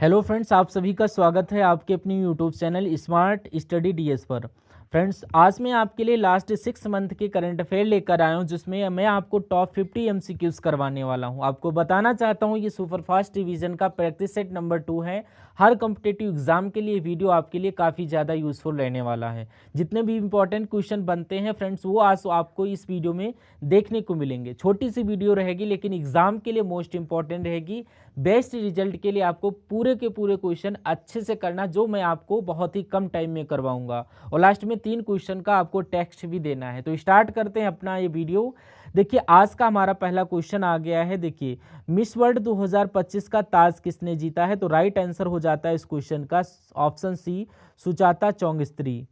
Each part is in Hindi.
हेलो फ्रेंड्स, आप सभी का स्वागत है आपके अपनी YouTube channel smart study DS पर। फ्रेंड्स, आज मैं आपके लिए लास्ट 6 मंथ के करंट अफेयर लेकर आया हूं, जिसमें मैं आपको टॉप 50 एमसीक्यूज करवाने वाला हूं। आपको बताना चाहता हूं ये सुपरफास्ट डिवीजन का प्रैक्टिस सेट नंबर 2 है। हर कॉम्पिटेटिव एग्जाम के लिए वीडियो आपके लिए काफ़ी ज़्यादा यूजफुल रहने वाला है। जितने भी इंपॉर्टेंट क्वेश्चन बनते हैं फ्रेंड्स, वो आज आपको इस वीडियो में देखने को मिलेंगे। छोटी सी वीडियो रहेगी लेकिन एग्जाम के लिए मोस्ट इंपॉर्टेंट रहेगी। बेस्ट रिजल्ट के लिए आपको पूरे के पूरे क्वेश्चन अच्छे से करना, जो मैं आपको बहुत ही कम टाइम में करवाऊंगा। और लास्ट में 3 क्वेश्चन का आपको टेक्स्ट भी देना है। तो स्टार्ट करते हैं अपना ये वीडियो। देखिए, आज का हमारा पहला क्वेश्चन आ गया है। देखिए, मिस वर्ल्ड 2025 का ताज किसने जीता है? तो राइट आंसर हो जाता है इस क्वेश्चन का ऑप्शन सी, सुजाता चौंगस्त्री।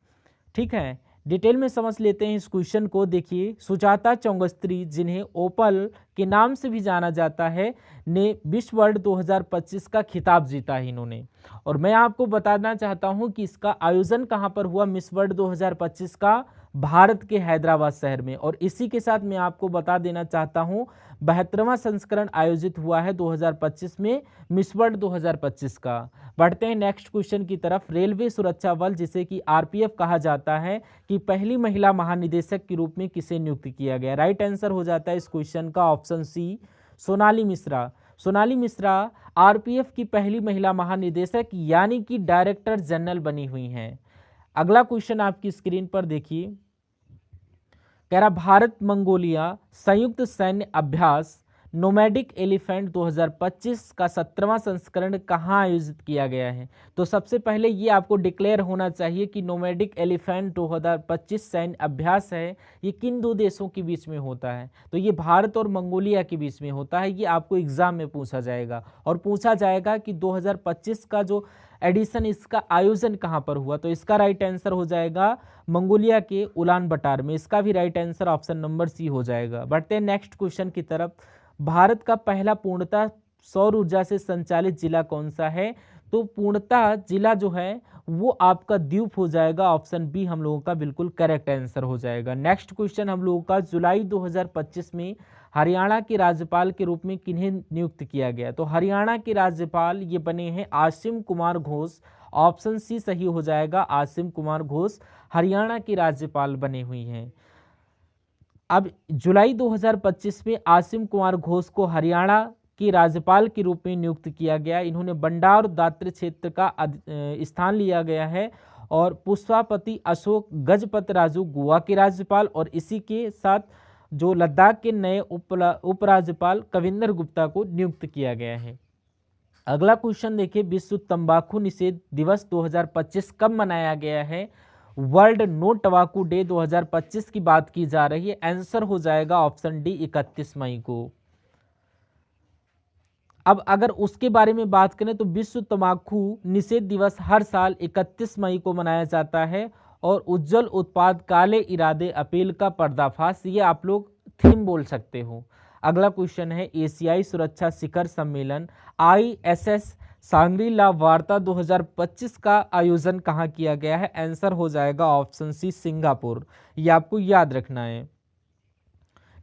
ठीक है, डिटेल में समझ लेते हैं इस क्वेश्चन को। देखिए, सुजाता चौंगस्त्री, जिन्हें ओपल के नाम से भी जाना जाता है, ने मिस वर्ल्ड 2025 का खिताब जीता है इन्होंने। और मैं आपको बताना चाहता हूं कि इसका आयोजन कहां पर हुआ। मिस वर्ल्ड 2025 का भारत के हैदराबाद शहर में। और इसी के साथ मैं आपको बता देना चाहता हूं 72वां संस्करण आयोजित हुआ है 2025 में मिस वर्ल्ड 2025 का। बढ़ते हैं नेक्स्ट क्वेश्चन की तरफ। रेलवे सुरक्षा बल, जिसे कि आरपीएफ कहा जाता है, कि पहली महिला महानिदेशक के रूप में किसे नियुक्त किया गया? राइट आंसर हो जाता है इस क्वेश्चन का option C, Sonali Mishra. Sonali Mishra RPF की पहली महिला महानिदेशक यानी कि डायरेक्टर जनरल बनी हुई हैं। अगला क्वेश्चन आपकी स्क्रीन पर देखिए, कह रहा भारत मंगोलिया संयुक्त सैन्य अभ्यास नोमैडिक एलिफेंट 2025 का 17वां संस्करण कहाँ आयोजित किया गया है? तो सबसे पहले ये आपको डिक्लेयर होना चाहिए कि नोमैडिक एलिफेंट 2025 सैन्य अभ्यास है, ये किन दो देशों के बीच में होता है? तो ये भारत और मंगोलिया के बीच में होता है। ये आपको एग्जाम में पूछा जाएगा। और पूछा जाएगा कि 2025 का जो एडिशन, इसका आयोजन कहाँ पर हुआ? तो इसका राइट आंसर हो जाएगा मंगोलिया के उलान बटार में। इसका भी right answer option number C हो जाएगा। बढ़ते हैं नेक्स्ट क्वेश्चन की तरफ। भारत का पहला पूर्णतः सौर ऊर्जा से संचालित जिला कौन सा है? तो पूर्णतः जिला जो है वो आपका द्वीप हो जाएगा। ऑप्शन बी हम लोगों का बिल्कुल करेक्ट आंसर हो जाएगा। नेक्स्ट क्वेश्चन हम लोगों का, जुलाई 2025 में हरियाणा के राज्यपाल के रूप में किन्हें नियुक्त किया गया? तो हरियाणा के राज्यपाल ये बने हैं आसिम कुमार घोष। ऑप्शन सी सही हो जाएगा, आसिम कुमार घोष हरियाणा के राज्यपाल बने हुई हैं। अब जुलाई 2025 में आसिम कुमार घोष को हरियाणा के राज्यपाल के रूप में नियुक्त किया गया। इन्होंने बंडार दात्र क्षेत्र का स्थान लिया गया है। और पुष्पापति अशोक गजपत राजू गोवा के राज्यपाल, और इसी के साथ जो लद्दाख के नए उपराज्यपाल कविंदर गुप्ता को नियुक्त किया गया है। अगला क्वेश्चन देखिए, विश्व तंबाकू निषेध दिवस 2025 कब मनाया गया है? वर्ल्ड नो टबाकू डे 2025 की बात की जा रही है। आंसर हो जाएगा ऑप्शन डी, 31 मई को। अब अगर उसके बारे में बात करें तो विश्व तंबाकू निषेध दिवस हर साल 31 मई को मनाया जाता है। और उज्जवल उत्पाद, काले इरादे, अपील का पर्दाफाश, ये आप लोग थीम बोल सकते हो। अगला क्वेश्चन है, एशियाई सुरक्षा शिखर सम्मेलन ISS सांग्री ला वार्ता 2025 का आयोजन कहाँ किया गया है? आंसर हो जाएगा ऑप्शन सी, सिंगापुर। ये आपको याद रखना है।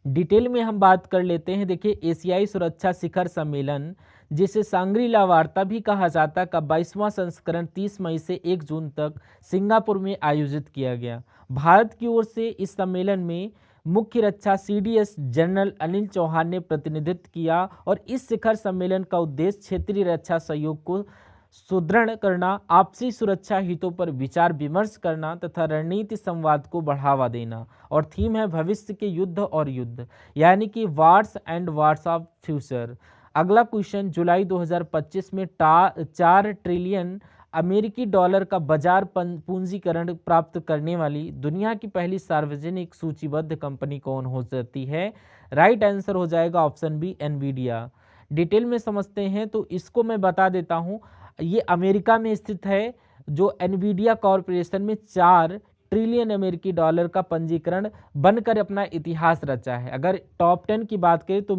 डिटेल में हम बात कर लेते हैं। देखिए, एशियाई सुरक्षा शिखर सम्मेलन, जिसे सांग्री ला वार्ता भी कहा जाता है, का 22वां संस्करण 30 मई से 1 जून तक सिंगापुर में आयोजित किया गया। भारत की ओर से इस सम्मेलन में मुख्य रक्षा CDS जनरल अनिल चौहान ने प्रतिनिधित्व किया। और इस शिखर सम्मेलन का उद्देश्य क्षेत्रीय रक्षा सहयोग को सुदृढ़ करना, आपसी सुरक्षा हितों पर विचार विमर्श करना तथा रणनीति संवाद को बढ़ावा देना। और थीम है भविष्य के युद्ध और युद्ध, यानी कि wars and wars of future. अगला क्वेश्चन, जुलाई 2025 में 4 ट्रिलियन अमेरिकी डॉलर का बाजार पूंजीकरण प्राप्त करने वाली दुनिया की पहली सार्वजनिक सूचीबद्ध कंपनी कौन हो जाती है? राइट आंसर हो जाएगा ऑप्शन बी, एनवीडिया। डिटेल में समझते हैं तो इसको मैं बता देता हूं। ये अमेरिका में स्थित है। जो एनवीडिया कॉरपोरेशन में 4 ट्रिलियन अमेरिकी डॉलर का पंजीकरण बनकर अपना इतिहास रचा है। अगर टॉप 10 की बात करें तो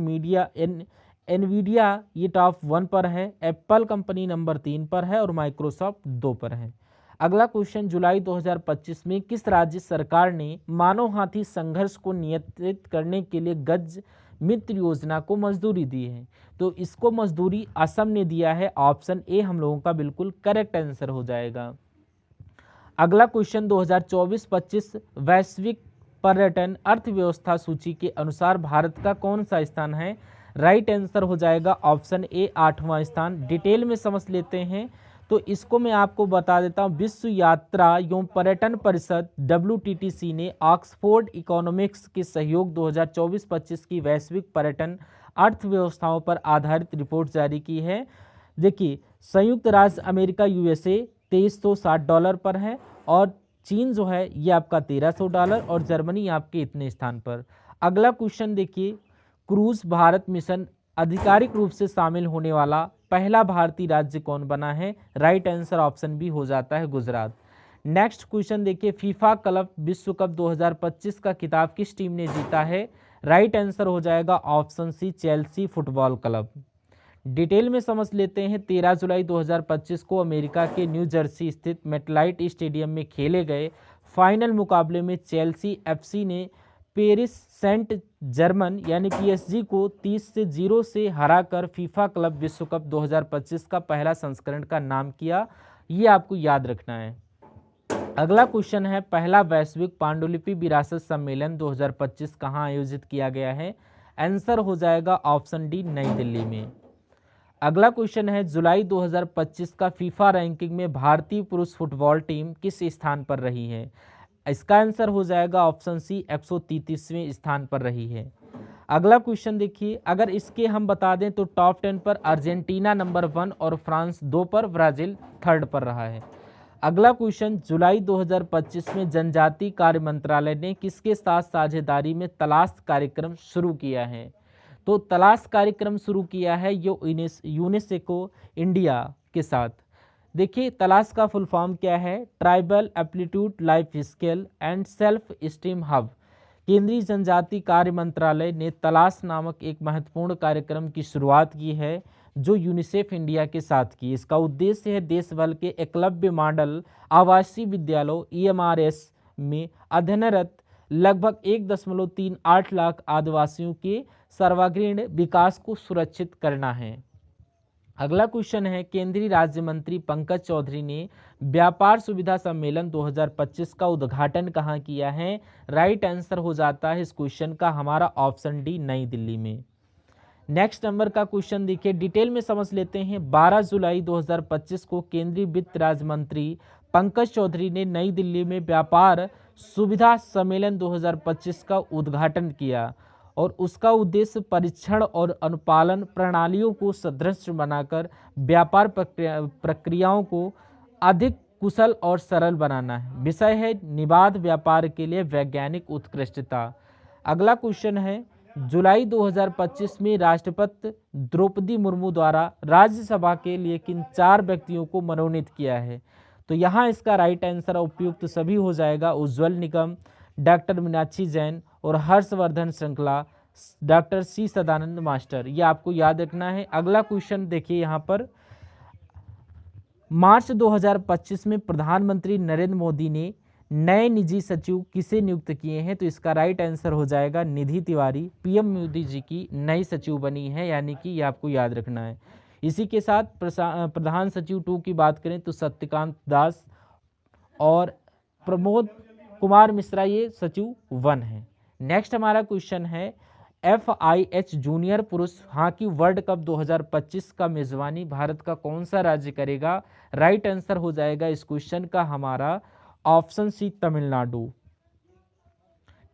एनवीडिया ये टॉप 1 पर है, एप्पल कंपनी नंबर 3 पर है और माइक्रोसॉफ्ट 2 पर है। अगला क्वेश्चन, जुलाई 2025 में किस राज्य सरकार ने मानव हाथी संघर्ष को नियंत्रित करने के लिए गज मित्र योजना को मंजूरी दी है? तो इसको मजदूरी असम ने दिया है। ऑप्शन ए हम लोगों का बिल्कुल करेक्ट आंसर हो जाएगा। अगला क्वेश्चन 2024-25 वैश्विक पर्यटन अर्थव्यवस्था सूची के अनुसार भारत का कौन सा स्थान है? राइट आंसर हो जाएगा ऑप्शन ए 8वां स्थान। डिटेल में समझ लेते हैं तो इसको मैं आपको बता देता हूँ। विश्व यात्रा एवं पर्यटन परिषद WTTC ने ऑक्सफोर्ड इकोनॉमिक्स के सहयोग 2024-25 की वैश्विक पर्यटन अर्थव्यवस्थाओं पर आधारित रिपोर्ट जारी की है। देखिए, संयुक्त राज्य अमेरिका USA $2360 पर है, और चीन जो है ये आपका $1300, और जर्मनी आपके इतने स्थान पर। अगला क्वेश्चन देखिए, क्रूज भारत मिशन आधिकारिक रूप से शामिल होने वाला पहला भारतीय राज्य कौन बना है? राइट आंसर ऑप्शन बी हो जाता है गुजरात। नेक्स्ट क्वेश्चन देखिए, फीफा क्लब विश्व कप 2025 का खिताब किस टीम ने जीता है? राइट आंसर हो जाएगा option C Chelsea football club. Detail में समझ लेते हैं। 13 जुलाई 2025 को अमेरिका के न्यू जर्सी स्थित मेटलाइट स्टेडियम में खेले गए फाइनल मुकाबले में चेल्सी FC ने पेरिस सेंट जर्मन यानी PSG को 30-0 से हराकर फीफा क्लब विश्व कप 2025 का पहला संस्करण का नाम किया। ये आपको याद रखना है। अगला क्वेश्चन है, पहला वैश्विक पांडुलिपि विरासत सम्मेलन 2025 कहाँ आयोजित किया गया है? आंसर हो जाएगा ऑप्शन डी नई दिल्ली में। अगला क्वेश्चन है, जुलाई 2025 का फीफा रैंकिंग में भारतीय पुरुष फुटबॉल टीम किस स्थान पर रही है? इसका आंसर हो जाएगा ऑप्शन सी 133वें स्थान पर रही है। अगला क्वेश्चन देखिए, अगर इसके हम बता दें तो टॉप 10 पर अर्जेंटीना नंबर 1 और फ्रांस 2 पर, ब्राजील 3rd पर रहा है। अगला क्वेश्चन, जुलाई 2025 में जनजातीय कार्य मंत्रालय ने किसके साथ साझेदारी में तलाश कार्यक्रम शुरू किया है? तो तलाश कार्यक्रम शुरू किया है यूनेस्को इंडिया के साथ। देखिए, तलाश का फुल फॉर्म क्या है? Tribal aptitude life skill and self esteem hub. केंद्रीय जनजातीय कार्य मंत्रालय ने तलाश नामक एक महत्वपूर्ण कार्यक्रम की शुरुआत की है जो यूनिसेफ इंडिया के साथ की। इसका उद्देश्य है देश भर के एकलव्य मॉडल आवासीय विद्यालयों EMRS में अध्ययनरत लगभग 1.38 लाख आदिवासियों के सर्वांगीण विकास को सुरक्षित करना है। अगला क्वेश्चन है, केंद्रीय राज्य मंत्री पंकज चौधरी ने व्यापार सुविधा सम्मेलन 2025 का उद्घाटन कहाँ किया है? राइट आंसर हो जाता है इस क्वेश्चन का हमारा ऑप्शन डी नई दिल्ली में। नेक्स्ट नंबर का क्वेश्चन देखिए, डिटेल में समझ लेते हैं। 12 जुलाई 2025 को केंद्रीय वित्त राज्य मंत्री पंकज चौधरी ने नई दिल्ली में व्यापार सुविधा सम्मेलन 2025 का उद्घाटन किया, और उसका उद्देश्य परीक्षण और अनुपालन प्रणालियों को सुदृढ़ बनाकर व्यापार प्रक्रियाओं को अधिक कुशल और सरल बनाना है। विषय है निर्बाध व्यापार के लिए वैज्ञानिक उत्कृष्टता। अगला क्वेश्चन है, जुलाई 2025 में राष्ट्रपति द्रौपदी मुर्मू द्वारा राज्यसभा के लिए किन 4 व्यक्तियों को मनोनीत किया है? तो यहाँ इसका राइट आंसर उपयुक्त सभी हो जाएगा। उज्ज्वल निगम, डॉक्टर मीनाक्षी जैन और हर्षवर्धन श्रृंखला, डॉक्टर C सदानंद मास्टर। ये आपको याद रखना है। अगला क्वेश्चन देखिए, यहाँ पर मार्च 2025 में प्रधानमंत्री नरेंद्र मोदी ने नए निजी सचिव किसे नियुक्त किए हैं? तो इसका राइट आंसर हो जाएगा निधि तिवारी। PM मोदी जी की नई सचिव बनी है, यानी कि ये आपको याद रखना है। इसी के साथ प्रधान सचिव 2 की बात करें तो सत्यकांत दास और प्रमोद कुमार मिश्रा ये सचिव 1 है। नेक्स्ट हमारा क्वेश्चन है, FIH जूनियर पुरुष हॉकी वर्ल्ड कप 2025 का मेजबानी भारत का कौन सा राज्य करेगा? राइट आंसर हो जाएगा इस क्वेश्चन का हमारा ऑप्शन सी तमिलनाडु।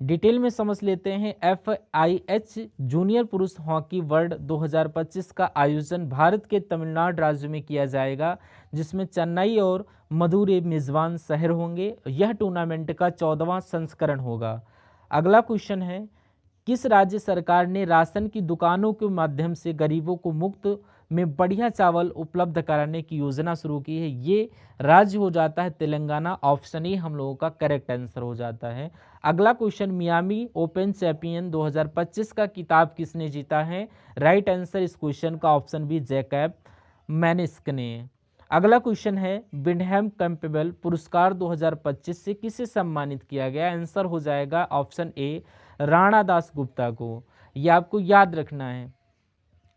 डिटेल में समझ लेते हैं। FIH जूनियर पुरुष हॉकी वर्ल्ड 2025 का आयोजन भारत के तमिलनाडु राज्य में किया जाएगा, जिसमें चेन्नई और मदुरै मेजबान शहर होंगे। यह टूर्नामेंट का 14वां संस्करण होगा। अगला क्वेश्चन है, किस राज्य सरकार ने राशन की दुकानों के माध्यम से गरीबों को मुफ्त में बढ़िया चावल उपलब्ध कराने की योजना शुरू की है? ये राज्य हो जाता है तेलंगाना। ऑप्शन ए हम लोगों का करेक्ट आंसर हो जाता है। अगला क्वेश्चन, मियामी ओपन चैंपियन 2025 का खिताब किसने जीता है? राइट आंसर इस क्वेश्चन का ऑप्शन बी जैकब मैनिस्क ने। अगला क्वेश्चन है, विंडहैम कैंपबेल पुरस्कार 2025 से किसे सम्मानित किया गया? आंसर हो जाएगा ऑप्शन ए राणा दास गुप्ता को। ये आपको याद रखना है।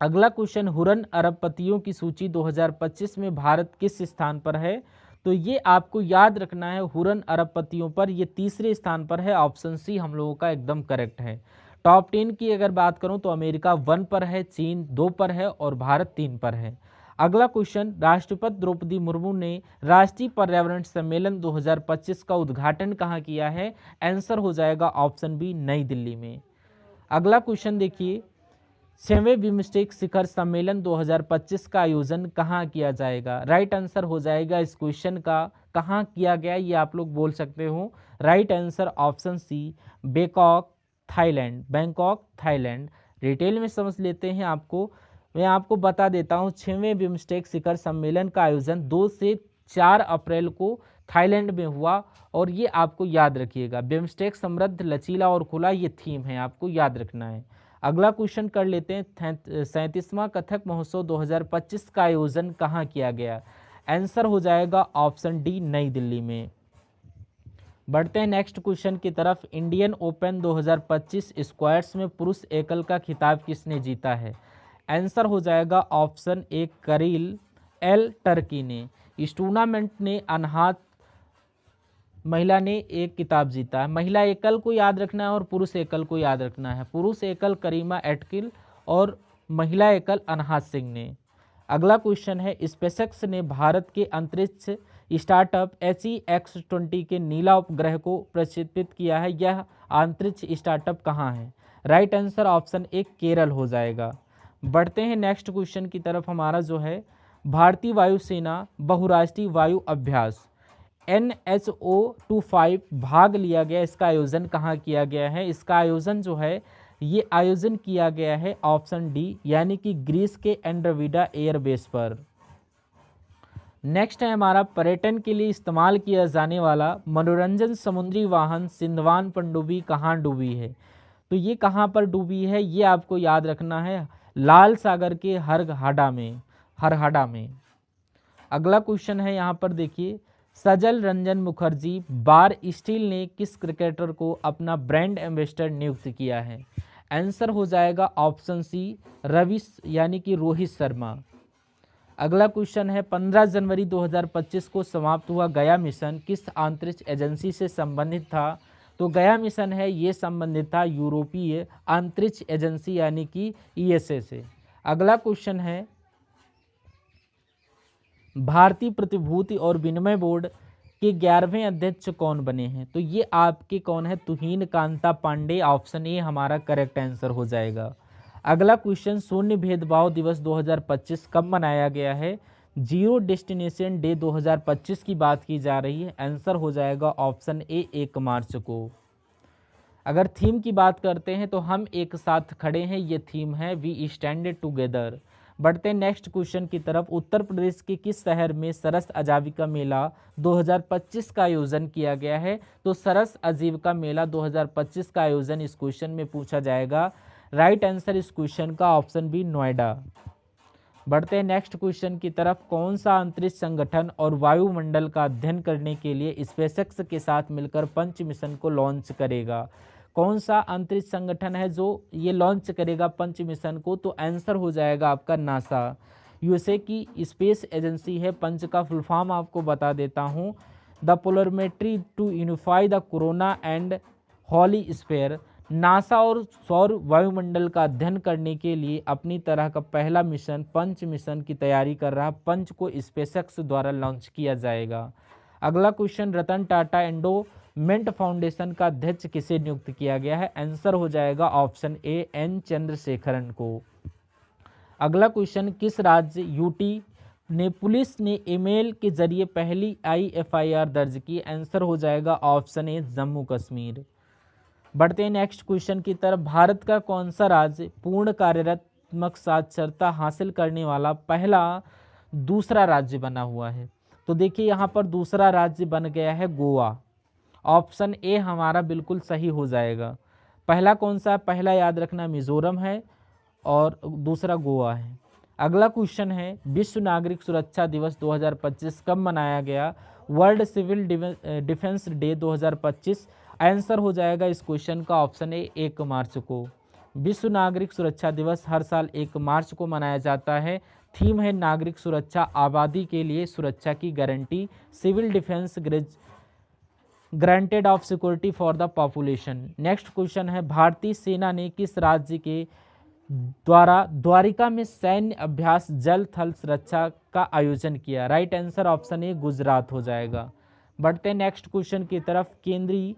अगला क्वेश्चन, हुरन अरबपतियों की सूची 2025 में भारत किस स्थान पर है? तो ये आपको याद रखना है, हुरन अरबपतियों पर ये तीसरे स्थान पर है। ऑप्शन सी हम लोगों का एकदम करेक्ट है। टॉप 10 की अगर बात करूं तो अमेरिका 1 पर है, चीन 2 पर है और भारत 3 पर है। अगला क्वेश्चन, राष्ट्रपति द्रौपदी मुर्मू ने राष्ट्रीय पर्यावरण सम्मेलन 2025 का उद्घाटन कहाँ किया है? आंसर हो जाएगा ऑप्शन बी, नई दिल्ली में। अगला क्वेश्चन देखिए, 6वें बिम्स्टेक शिखर सम्मेलन 2025 का आयोजन कहाँ किया जाएगा? राइट आंसर हो जाएगा इस क्वेश्चन का, कहाँ किया गया ये आप लोग बोल सकते हो। Right answer option C, Bangkok Thailand. Bangkok Thailand. Detail में समझ लेते हैं आपको, मैं आपको बता देता हूँ। 6वें बिम्स्टेक शिखर सम्मेलन का आयोजन 2 से 4 अप्रैल को थाईलैंड में हुआ और ये आपको याद रखिएगा। बिम्स्टेक समृद्ध, लचीला और खुला, ये थीम है, आपको याद रखना है। अगला क्वेश्चन कर लेते हैं, 37वां कथक महोत्सव 2025 का आयोजन कहाँ किया गया? आंसर हो जाएगा ऑप्शन डी, नई दिल्ली में। बढ़ते हैं नेक्स्ट क्वेश्चन की तरफ। इंडियन ओपन 2025 स्क्वायर्स में पुरुष एकल का खिताब किसने जीता है? आंसर हो जाएगा ऑप्शन ए, करील एल टर्की ने। इस टूर्नामेंट ने अनहात महिला ने एक किताब जीता है। महिला एकल को याद रखना है और पुरुष एकल को याद रखना है। पुरुष एकल करीमा एटकिल और महिला एकल अनहात सिंह ने। अगला क्वेश्चन है, स्पेसएक्स ने भारत के अंतरिक्ष स्टार्टअप HEX-20 के नीला उपग्रह को प्रक्षेपित किया है। यह अंतरिक्ष स्टार्टअप कहाँ है? Right answer option A, Kerala हो जाएगा। बढ़ते हैं नेक्स्ट क्वेश्चन की तरफ। हमारा जो है, भारतीय वायुसेना बहुराष्ट्रीय वायु अभ्यास NHO-25 भाग लिया गया, इसका आयोजन कहाँ किया गया है? इसका आयोजन जो है, ये आयोजन किया गया है ऑप्शन डी, यानी कि ग्रीस के एंड्रोमेडा एयरबेस पर। नेक्स्ट है हमारा, पर्यटन के लिए इस्तेमाल किया जाने वाला मनोरंजन समुद्री वाहन सिंधवान पनडुब्बी कहाँ डूबी है? तो ये कहाँ पर डूबी है ये आपको याद रखना है, लाल सागर के हरहाड़ा में। अगला क्वेश्चन है यहाँ पर देखिए, सजल रंजन मुखर्जी बार स्टील ने किस क्रिकेटर को अपना ब्रांड एम्बेसडर नियुक्त किया है? आंसर हो जाएगा ऑप्शन सी, रवि यानी कि रोहित शर्मा। अगला क्वेश्चन है, 15 जनवरी 2025 को समाप्त हुआ गया मिशन किस अंतरिक्ष एजेंसी से संबंधित था? तो गया मिशन है, ये संबंधित था यूरोपीय अंतरिक्ष एजेंसी यानी कि ESA से। अगला क्वेश्चन है, भारतीय प्रतिभूति और विनिमय बोर्ड के 11वें अध्यक्ष कौन बने हैं? तो ये आपके कौन है? तुहीन कांता पांडे। ऑप्शन ए हमारा करेक्ट आंसर हो जाएगा। अगला क्वेश्चन, शून्य भेदभाव दिवस 2025 कब मनाया गया है? जीरो डेस्टिनेशन डे 2025 की बात की जा रही है। आंसर हो जाएगा ऑप्शन ए, 1 मार्च को। अगर थीम की बात करते हैं तो हम एक साथ खड़े हैं, ये थीम है, वी स्टैंड टुगेदर। बढ़ते हैं नेक्स्ट क्वेश्चन की तरफ। उत्तर प्रदेश के किस शहर में सरस आजीविका मेला 2025 का आयोजन किया गया है? तो सरस आजीविका मेला 2025 का आयोजन इस क्वेश्चन में पूछा जाएगा। राइट आंसर इस क्वेश्चन का ऑप्शन बी, नोएडा। बढ़ते हैं नेक्स्ट क्वेश्चन की तरफ। कौन सा अंतरिक्ष संगठन और वायुमंडल का अध्ययन करने के लिए स्पेसएक्स के साथ मिलकर पंच मिशन को लॉन्च करेगा? कौन सा अंतरिक्ष संगठन है जो ये लॉन्च करेगा पंच मिशन को? तो आंसर हो जाएगा आपका नासा। USA की स्पेस एजेंसी है। पंच का फुल फॉर्म आपको बता देता हूँ, the polarimetry to unify the corona and heliosphere. NASA और सौर वायुमंडल का अध्ययन करने के लिए अपनी तरह का पहला मिशन पंच मिशन की तैयारी कर रहा। पंच को स्पेसएक्स द्वारा लॉन्च किया जाएगा। अगला question, Ratan Tata endowment foundation का अध्यक्ष किसे नियुक्त किया गया है? आंसर हो जाएगा ऑप्शन ए, N चंद्रशेखरन को। अगला क्वेश्चन, किस राज्य यूटी ने पुलिस ने ईमेल के जरिए पहली IFIR दर्ज की? आंसर हो जाएगा ऑप्शन ए, जम्मू कश्मीर। बढ़ते हैं नेक्स्ट क्वेश्चन की तरफ। भारत का कौन सा राज्य पूर्ण कार्यात्मक साक्षरता हासिल करने वाला पहला दूसरा राज्य बना हुआ है? तो देखिए यहाँ पर दूसरा राज्य बन गया है गोवा। ऑप्शन ए हमारा बिल्कुल सही हो जाएगा। पहला कौन सा? पहला याद रखना मिजोरम है और दूसरा गोवा है। अगला क्वेश्चन है, विश्व नागरिक सुरक्षा दिवस 2025 कब मनाया गया? World civil defence day 2025। Answer हो जाएगा इस क्वेश्चन का ऑप्शन ए, 1 मार्च को। विश्व नागरिक सुरक्षा दिवस हर साल 1 मार्च को मनाया जाता है। थीम है नागरिक सुरक्षा, आबादी के लिए सुरक्षा की guarantee, civil defence granted of security for the population. Next question है भारतीय सेना ने किस राज्य के द्वारा द्वारिका में सैन्य अभ्यास जल थल सुरक्षा का आयोजन किया? Right answer option A Gujarat हो जाएगा। बढ़ते हैं नेक्स्ट क्वेश्चन की तरफ। केंद्रीय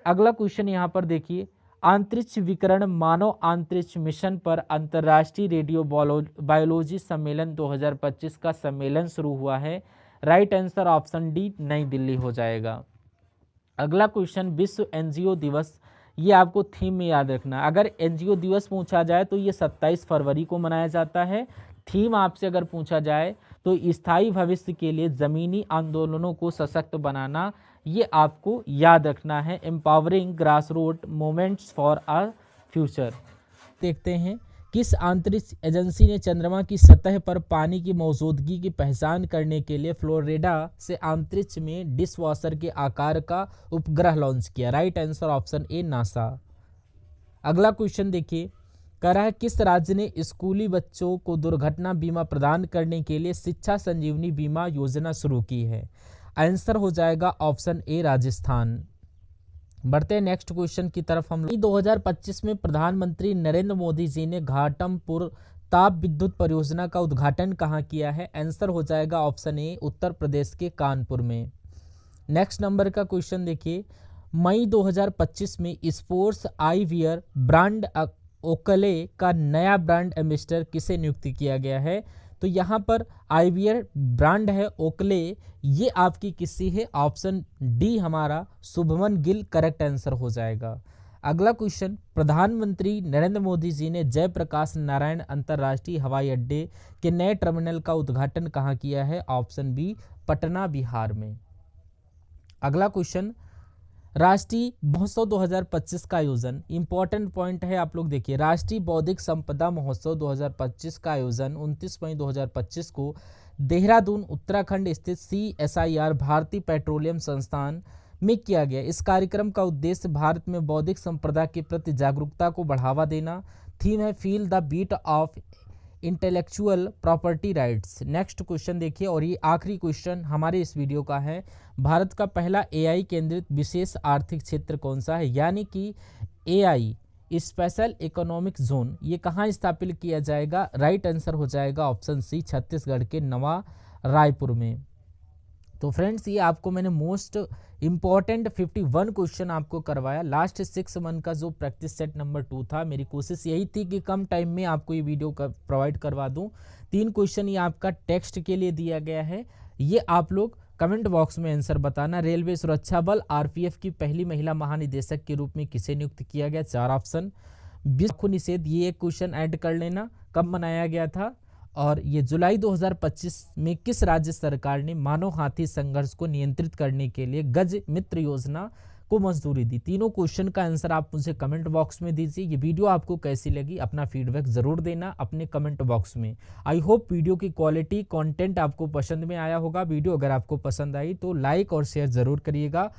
अगला क्वेश्चन यहाँ पर देखिए, अंतरिक्ष विकिरण मानव अंतरिक्ष मिशन पर अंतर्राष्ट्रीय रेडियो बायोलॉजी सम्मेलन 2025 का सम्मेलन शुरू हुआ है। राइट आंसर ऑप्शन डी नई दिल्ली हो जाएगा। अगला क्वेश्चन विश्व एनजीओ दिवस, ये आपको थीम में याद रखना। अगर एनजीओ दिवस पूछा जाए तो ये 27 फरवरी को मनाया जाता है। थीम आपसे अगर पूछा जाए तो स्थायी भविष्य के लिए ज़मीनी आंदोलनों को सशक्त बनाना, ये आपको याद रखना है। Empowering grass root movements for a future. देखते हैं किस अंतरिक्ष एजेंसी ने चंद्रमा की सतह पर पानी की मौजूदगी की पहचान करने के लिए फ्लोरिडा से अंतरिक्ष में डिशवॉशर के आकार का उपग्रह लॉन्च किया? Right answer option A NASA. अगला क्वेश्चन देखिए, कह रहा है किस राज्य ने स्कूली बच्चों को दुर्घटना बीमा प्रदान करने के लिए शिक्षा संजीवनी बीमा योजना शुरू की है? आंसर हो जाएगा ऑप्शन ए राजस्थान। बढ़ते हैं नेक्स्ट क्वेश्चन की तरफ। हम 2025 में प्रधानमंत्री नरेंद्र मोदी जी ने घाटमपुर ताप विद्युत परियोजना का उद्घाटन कहाँ किया है? आंसर हो जाएगा ऑप्शन ए उत्तर प्रदेश के कानपुर में। नेक्स्ट नंबर का क्वेश्चन देखिए, मई 2025 में स्पोर्ट्स आईवियर ब्रांड ओकले का नया ब्रांड एम्बेसडर किसे नियुक्त किया गया है? तो यहाँ पर आईवियर ब्रांड है ओकले, ये आपकी किसी है? ऑप्शन डी हमारा शुभमन गिल करेक्ट आंसर हो जाएगा। अगला क्वेश्चन, प्रधानमंत्री नरेंद्र मोदी जी ने जयप्रकाश नारायण अंतर्राष्ट्रीय हवाई अड्डे के नए टर्मिनल का उद्घाटन कहाँ किया है? ऑप्शन बी पटना बिहार में। अगला क्वेश्चन, राष्ट्रीय महोत्सव 2025 का आयोजन, इंपॉर्टेंट पॉइंट है आप लोग देखिए, राष्ट्रीय बौद्धिक संपदा महोत्सव 2025 का आयोजन 29 मई 2025 को देहरादून उत्तराखंड स्थित CSIR भारतीय पेट्रोलियम संस्थान में किया गया। इस कार्यक्रम का उद्देश्य भारत में बौद्धिक संपदा के प्रति जागरूकता को बढ़ावा देना। थीम है feel the beat of intellectual property rights. Next question देखिए, और ये आखिरी क्वेश्चन हमारे इस वीडियो का है, भारत का पहला AI केंद्रित विशेष आर्थिक क्षेत्र कौन सा है? यानी कि AI स्पेशल इकोनॉमिक जोन, ये कहाँ स्थापित किया जाएगा? राइट आंसर हो जाएगा ऑप्शन सी छत्तीसगढ़ के नवा रायपुर में। तो फ्रेंड्स, ये आपको मैंने मोस्ट इंपॉर्टेंट 51 क्वेश्चन आपको करवाया। लास्ट 6 मंथ का जो प्रैक्टिस सेट नंबर 2 था, मेरी कोशिश यही थी कि कम टाइम में आपको ये वीडियो प्रोवाइड करवा दूं। 3 क्वेश्चन ये आपका टेक्स्ट के लिए दिया गया है, ये आप लोग कमेंट बॉक्स में आंसर बताना। रेलवे सुरक्षा बल RPF की पहली महिला महानिदेशक के रूप में किसे नियुक्त किया गया? 4 ऑप्शन। विश्व निषेध, ये एक क्वेश्चन ऐड कर लेना, कब मनाया गया था? और ये जुलाई 2025 में किस राज्य सरकार ने मानव हाथी संघर्ष को नियंत्रित करने के लिए गज मित्र योजना को मंजूरी दी? तीनों क्वेश्चन का आंसर आप मुझे कमेंट बॉक्स में दीजिए। ये वीडियो आपको कैसी लगी, अपना फीडबैक जरूर देना अपने कमेंट बॉक्स में। आई होप वीडियो की क्वालिटी कंटेंट आपको पसंद में आया होगा। वीडियो अगर आपको पसंद आई तो लाइक और शेयर जरूर करिएगा,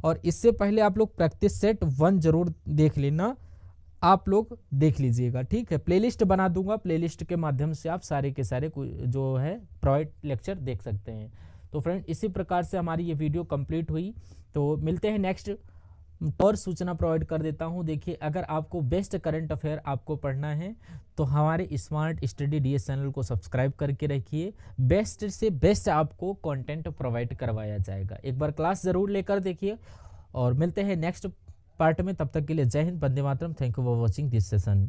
और इससे पहले आप लोग प्रैक्टिस सेट 1 जरूर देख लेना, आप लोग देख लीजिएगा, ठीक है। प्लेलिस्ट बना दूंगा, प्लेलिस्ट के माध्यम से आप सारे के सारे जो है प्रोवाइड लेक्चर देख सकते हैं। तो फ्रेंड, इसी प्रकार से हमारी ये वीडियो कंप्लीट हुई। तो मिलते हैं नेक्स्ट, और सूचना प्रोवाइड कर देता हूं। देखिए, अगर आपको बेस्ट करंट अफेयर आपको पढ़ना है तो हमारे स्मार्ट स्टडी DS चैनल को सब्सक्राइब करके रखिए। बेस्ट से बेस्ट आपको कंटेंट प्रोवाइड करवाया जाएगा। एक बार क्लास ज़रूर लेकर देखिए, और मिलते हैं नेक्स्ट पार्ट में। तब तक के लिए जय हिंद, वंदे मातरम। Thank you for watching this session.